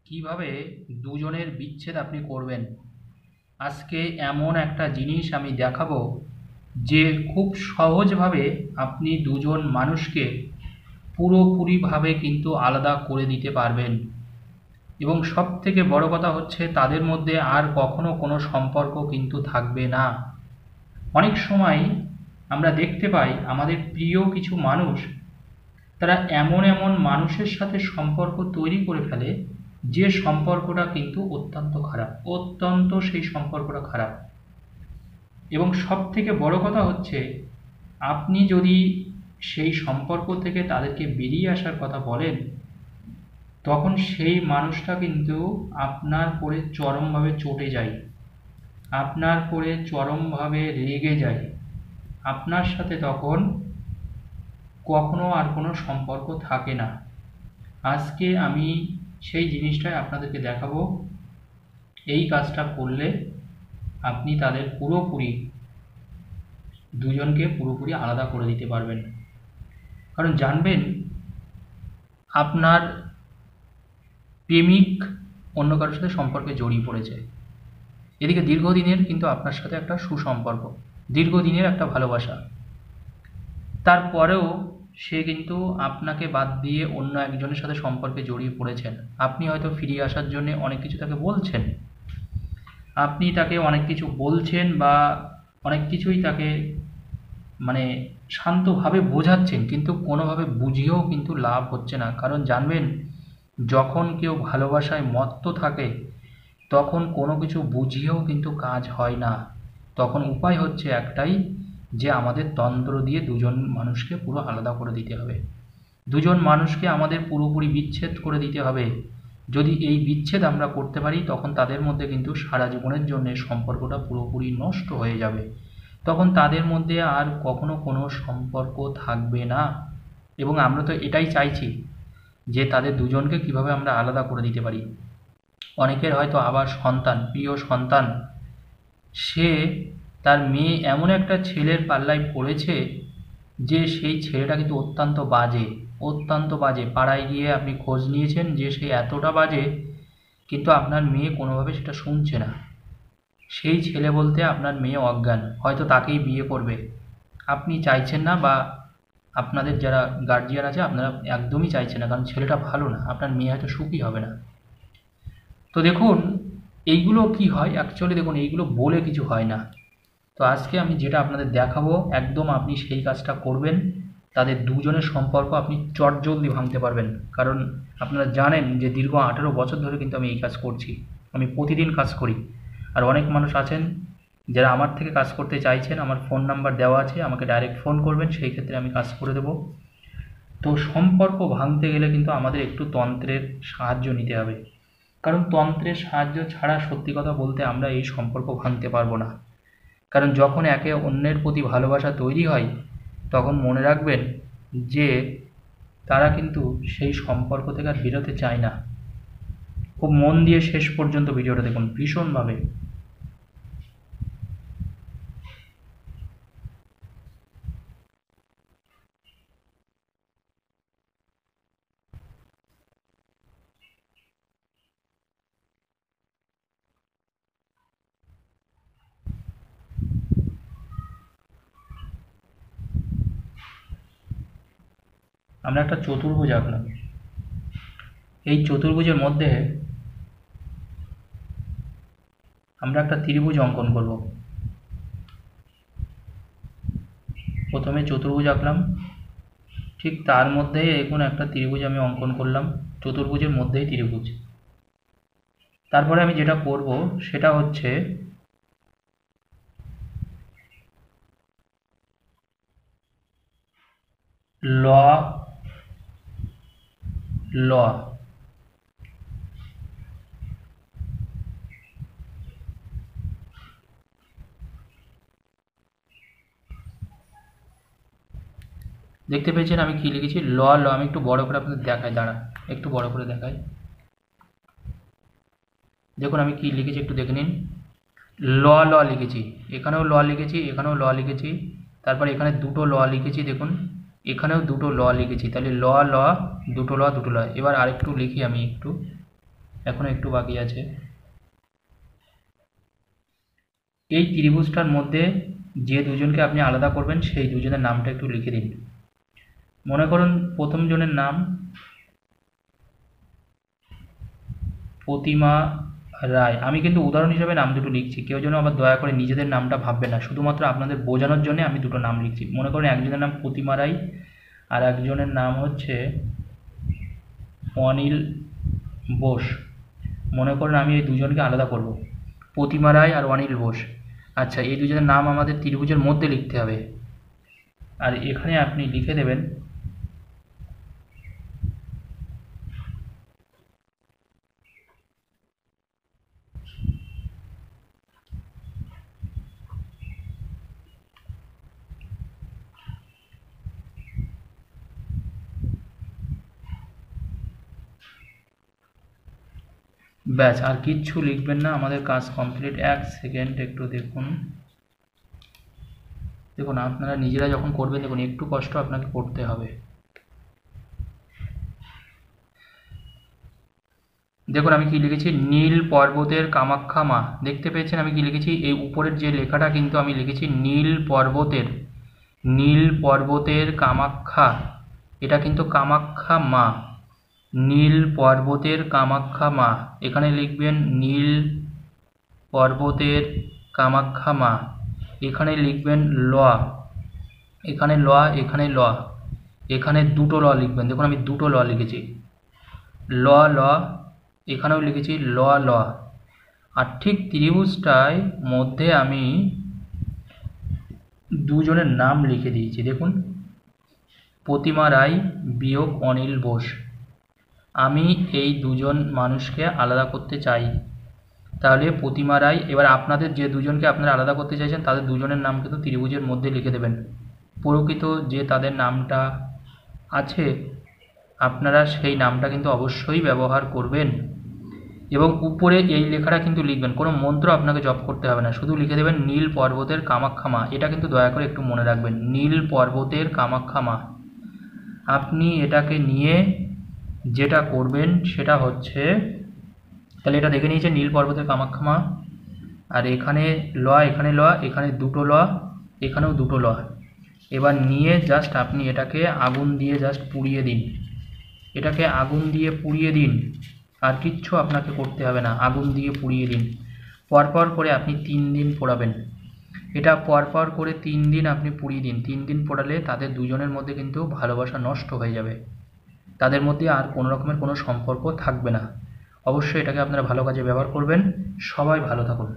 কিভাবে দুজনের বিচ্ছেদ আপনি করবেন। আজকে এমন একটা জিনিস আমি দেখাবো যে খুব সহজভাবে আপনি দুজন মানুষকে পুরোপুরিভাবে কিন্তু আলাদা করে দিতে পারবেন, এবং সব থেকে বড় কথা হচ্ছে তাদের মধ্যে আর কখনো কোনো সম্পর্ক কিন্তু থাকবে না। অনেক সময় আমরা দেখতে পাই আমাদের প্রিয় কিছু মানুষ, তারা এমন এমন মানুষের সাথে সম্পর্ক তৈরি করে ফেলে যে সম্পর্কটা কিন্তু অত্যন্ত খারাপ, অত্যন্ত সেই সম্পর্কটা খারাপ। এবং সব থেকে বড় কথা হচ্ছে, আপনি যদি সেই সম্পর্ক থেকে তাদেরকে বেরিয়ে আসার কথা বলেন, তখন সেই মানুষটা কিন্তু আপনার পরে চরমভাবে চটে যায়, আপনার পরে চরমভাবে রেগে যায়, আপনার সাথে তখন কখনো আর কোনো সম্পর্ক থাকে না। আজকে আমি সেই জিনিসটাই আপনাদেরকে দেখাবো। এই কাজটা করলে আপনি তাদের দুজনকে পুরোপুরি আলাদা করে দিতে পারবেন। কারণ জানবেন, আপনার প্রেমিক অন্য কারোর সাথে সম্পর্কে জড়িয়ে পড়েছে, এদিকে দীর্ঘদিনের কিন্তু আপনার সাথে একটা সুসম্পর্ক, দীর্ঘদিনের একটা ভালোবাসা, তারপরেও সে কিন্তু আপনাকে বাদ দিয়ে অন্য একজনের সাথে সম্পর্কে জড়িয়ে পড়েছেন। আপনি হয়তো ফিরিয়ে আসার জন্য অনেক কিছু তাকে বলছেন, আপনি তাকে অনেক কিছু বলছেন বা অনেক কিছুই তাকে মানে শান্তভাবে বোঝাচ্ছেন, কিন্তু কোনোভাবে বুঝিয়েও কিন্তু লাভ হচ্ছে না। কারণ জানবেন, যখন কেউ ভালোবাসায় মত্ত থাকে তখন কোনো কিছু বুঝিয়েও কিন্তু কাজ হয় না। তখন উপায় হচ্ছে একটাই, যে আমাদের তন্ত্র দিয়ে দুজন মানুষকে পুরো আলাদা করে দিতে হবে, দুজন মানুষকে আমাদের পুরোপুরি বিচ্ছেদ করে দিতে হবে। যদি এই বিচ্ছেদ আমরা করতে পারি, তখন তাদের মধ্যে কিন্তু সারা জীবনের জন্য সম্পর্কটা পুরোপুরি নষ্ট হয়ে যাবে। তখন তাদের মধ্যে আর কখনো কোনো সম্পর্ক থাকবে না। এবং আমরা তো এটাই চাইছি যে তাদের দুজনকে কিভাবে আমরা আলাদা করে দিতে পারি। অনেকের হয়তো আবার সন্তান, প্রিয় সন্তান, সে তার মেয়ে এমন একটা ছেলের পাল্লায় পড়েছে যে সেই ছেলেটা কিন্তু অত্যন্ত বাজে, অত্যন্ত বাজে। পাড়ায় গিয়ে আপনি খোঁজ নিয়েছেন যে সে এতটা বাজে, কিন্তু আপনার মেয়ে কোনোভাবে সেটা শুনছে না। সেই ছেলে বলতে আপনার মেয়ে অজ্ঞান, হয়তো তাকেই বিয়ে করবে। আপনি চাইছেন না, বা আপনাদের যারা গার্জিয়ান আছে আপনারা একদমই চাইছেন না, কারণ ছেলেটা ভালো না, আপনার মেয়ে হয়তো সুখী হবে না। তো দেখুন, এইগুলো কি হয় অ্যাকচুয়ালি, দেখুন এইগুলো বলে কিছু হয় না। তো আজকে আমি যেটা আপনাদের দেখাবো, একদম আপনি সেই কাজটা করবেন, তাদের দুজনের সম্পর্ক আপনি চটজলদি ভাঙতে পারবেন। কারণ আপনারা জানেন যে দীর্ঘ 18 বছর ধরে কিন্তু আমি এই কাজ করছি, আমি প্রতিদিন কাজ করি। আর অনেক মানুষ আছেন যারা আমার থেকে কাজ করতে চাইছেন, আমার ফোন নাম্বার দেওয়া আছে, আমাকে ডাইরেক্ট ফোন করবেন, সেই ক্ষেত্রে আমি কাজ করে দেবো। তো সম্পর্ক ভাঙতে গেলে কিন্তু আমাদের একটু তন্ত্রের সাহায্য নিতে হবে, কারণ তন্ত্রের সাহায্য ছাড়া সত্যি কথা বলতে আমরা এই সম্পর্ক ভাঙতে পারবো না। কারণ যখন একে অন্যের প্রতি ভালোবাসা তৈরি হয়, তখন মনে রাখবেন যে তারা কিন্তু সেই সম্পর্ক থেকে আর বেরোতে চায় না। খুব মন দিয়ে শেষ পর্যন্ত ভিডিওটা দেখুন, ভীষণভাবে। আমরা একটা চতুর্ভুজ আঁকলাম, এই চতুর্ভুজের মধ্যে আমরা একটা ত্রিভুজ অঙ্কন করব। প্রথমে চতুর্ভুজ আঁকলাম, ঠিক তার মধ্যেই এখন একটা ত্রিভুজ আমি অঙ্কন করলাম, চতুর্ভুজের মধ্যেই ত্রিভুজ। তারপরে আমি যেটা করব সেটা হচ্ছে ল ল দেখতে পেয়েছেন আমি কি লিখেছি? ল ল। আমি একটু বড় করে আপনাদের দেখাই, দাঁড়া একটু বড় করে দেখাই। দেখুন আমি কি লিখেছি, একটু দেখে নিন। ল ল লিখেছি, এখানেও ল লিখেছি, এখানেও ল লিখেছি, তারপর এখানে দুটো ল লিখেছি, দেখুন এখানেও দুটো ল লিখেছি। তাহলে ল ল, দুটো ল দুটো ল। এবার আরেকটু লিখি আমি একটু, এখনো একটু বাকি আছে। এই ত্রিভুজটার মধ্যে যে দুজনকে আপনি আলাদা করবেন সেই দুজনের নামটা একটু লিখে দিন। মনে করুন প্রথম জনের নাম প্রতিমা রায়। আমি কিন্তু উদাহরণ হিসেবে নাম দুটো লিখছি, কেউ যেন আবার দয়া করে নিজেদের নামটা ভাববে না, শুধুমাত্র আপনাদের বোঝানোর জন্য আমি দুটো নাম লিখছি। মনে করুন একজনের নাম প্রতিমা রায় আর একজনের নাম হচ্ছে অনিল বোস। মনে করুন আমি এই দুজনকে আলাদা করব, প্রতিমা রায় আর অনিল বোস। আচ্ছা, এই দুজনের নাম আমাদের ত্রিভুজের মধ্যে লিখতে হবে, আর এখানে আপনি লিখে দেবেন ব্যাস, আর কিচ্ছু লিখবেন না, আমাদের কাজ কমপ্লিট। এক সেকেন্ড একটু দেখুন। দেখুন আপনারা নিজেরা যখন করবেন, দেখুন একটু কষ্ট আপনাকে করতে হবে। দেখুন আমি কি লিখেছি, নীল পর্বতের কামাখ্যা মা। দেখতে পেয়েছেন আমি কি লিখেছি? এই উপরের যে লেখাটা কিন্তু আমি লিখেছি নীল পর্বতের কামাখ্যা, এটা কিন্তু কামাখ্যা মা। নীল পর্বতের কামাখ্যা মা, এখানে লিখবেন নীল পর্বতের কামাখ্যা মা। এখানে লিখবেন ল, এখানে ল, এখানে ল, এখানে দুটো ল লিখবেন। দেখুন আমি দুটো ল লিখেছি, ল ল, এখানেও লিখেছি ল ল। আর ঠিক ত্রিভুজটায় মধ্যে আমি দুজনের নাম লিখে দিয়েছি। দেখুন, প্রতিমা রায় বিয়োগ অনিল বোস। আমি এই দুজন মানুষকে আলাদা করতে চাই, তাহলে প্রতিমা রায়, এবার আপনাদের যে দুজনকে আপনারা আলাদা করতে চাইছেন তাদের দুজনের নাম কিন্তু ত্রিভুজের মধ্যে লিখে দেবেন। প্রকৃত যে তাদের নামটা আছে আপনারা সেই নামটা কিন্তু অবশ্যই ব্যবহার করবেন, এবং উপরে এই লেখাটা কিন্তু লিখবেন। কোনো মন্ত্র আপনাকে জপ করতে হবে না, শুধু লিখে দেবেন নীল পর্বতের কামাখ্যা মা। এটা কিন্তু দয়া করে একটু মনে রাখবেন, নীল পর্বতের কামাখ্যা মা। আপনি এটাকে নিয়ে যেটা করবেন সেটা হচ্ছে, তাহলে এটা দেখে নিয়েছে নীল পর্বতের কামাখ্যা মা, আর এখানে ল, এখানে ল, এখানে দুটো ল, এখানেও দুটো ল। এবার নিয়ে জাস্ট আপনি এটাকে আগুন দিয়ে জাস্ট পুড়িয়ে দিন, এটাকে আগুন দিয়ে পুড়িয়ে দিন, আর কিচ্ছু আপনাকে করতে হবে না, আগুন দিয়ে পুড়িয়ে দিন। পরপর করে আপনি 3 দিন পোড়াবেন, এটা পরপর করে 3 দিন আপনি পুড়িয়ে দিন। 3 দিন পোড়ালে তাদের দুজনের মধ্যে কিন্তু ভালোবাসা নষ্ট হয়ে যাবে, তাদের মধ্যে আর কোনো রকমের কোনো সম্পর্ক থাকবে না। অবশ্যই এটাকে আপনারা ভালো কাজে ব্যবহার করবেন। সবাই ভালো থাকুন।